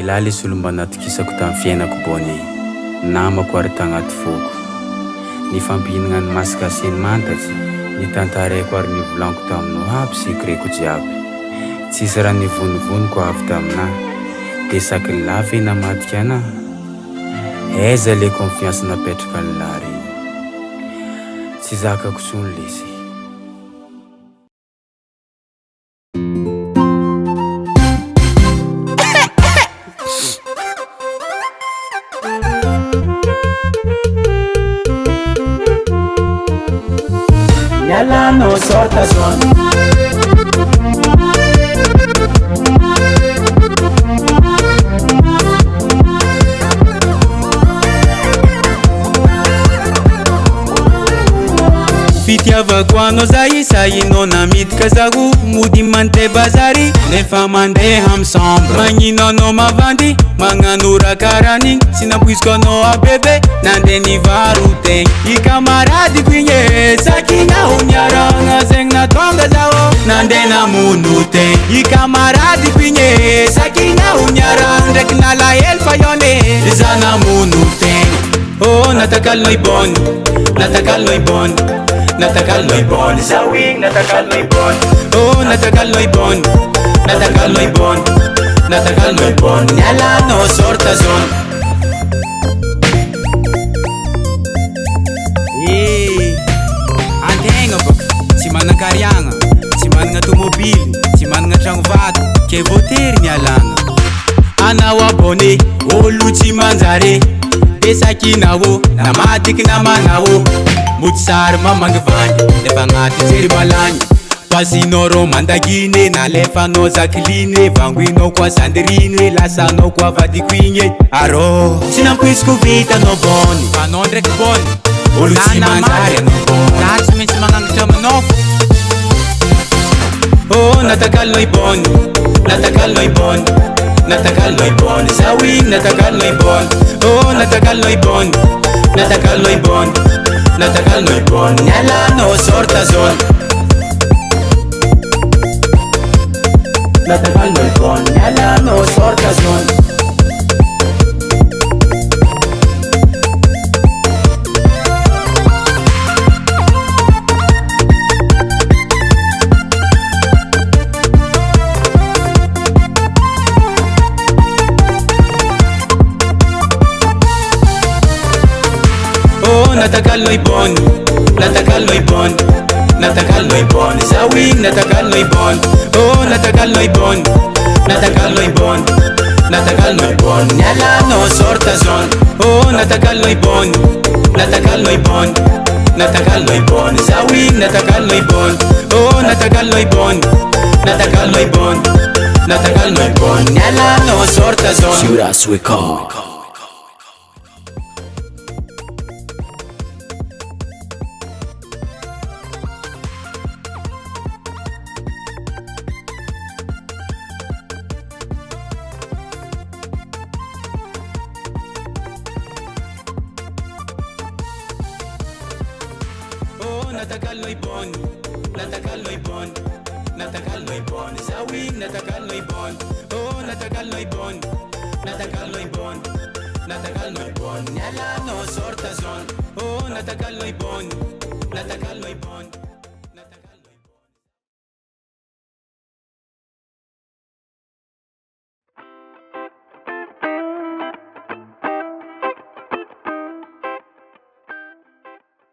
Ilaly solomba natokisako tamin'ny fiainako bony, namako ary tagnaty foko. Ny fampihinagna ny masaka sy ny mantatsy, ny tantarako ary ny volanko taminao aby sekreko jiaby. Tsisy raha ny vonivoniko avy taminahy, dia saky lafy namadika anahy. Aiza le confiance napetraka ny lary, tsy zakako tsony lesy. Yala no sorta son Fitiavako anao zay sahinao namidika zaho, mody mante bazary nefa mandeha ensemble. Magnino anao mavandy magnano raha karahan'igny, sy nampoiziko anao abebe nandeha nivarotegna. I kamaradiko igny e sakinaho miaragna, zegny natonga zaho nandeha namono tegna. I kamaradiko igny e sakinaho miaragna, ndraiky nalahelo fa ione za namono tegna. Oh natakalo ibony, natakalo ibony, natakalo ibony, zawing natakalo ibony. Oh natakalo ibony, natakalo ibony, natakalo ibony. Nyala no sorta zone. Antegna baka tsy manan-kariagna, tsy managna tomobily, tsy managna tragno vato, ke voatery mialagna. Anao abone olo tsy manjare, de sakinaho namadiky namanaho. Mody sary mamangy vangy nefa agnaty jery malagny. Pasinao rô mandaginy nalefanao zakiliny, vangoinao koa sandiriny, lasanao koa vadiko igny. Arô tsy nampoiziko vitanao bony, anao ndraiky bony olo tsy manjary anao bony, za tsy maintsy magnangitra aminao. Oh natakalo ibony, natakalo ibony, natakalo ibony, zawing natakalo ibony. Oh natakalo ibony, natakalo ibony, natakalo ibony. Nyala no sorta zone. Natakalo ibony, nyala no sorta zone. Natakalo ibony, natakalo ibony, natakalo ibony, zawing natakalo ibony. Oh natakalo ibony, natakalo ibony, natakalo ibony. Nyala no sorta zone. Oh natakalo ibony, natakalo ibony, natakalo ibony, zawing natakalo ibony. Oh natakalo ibony, natakalo ibony, natakalo ibony. Nyala no sorta zone. Juras we call. Natakalo ibony, natakalo ibony, natakalo ibony, zawing natakalo ibony. Oh natakalo ibony, natakalo ibony, natakalo ibony. Nyala no sorta zone. Oh natakalo ibony, natakalo ibony.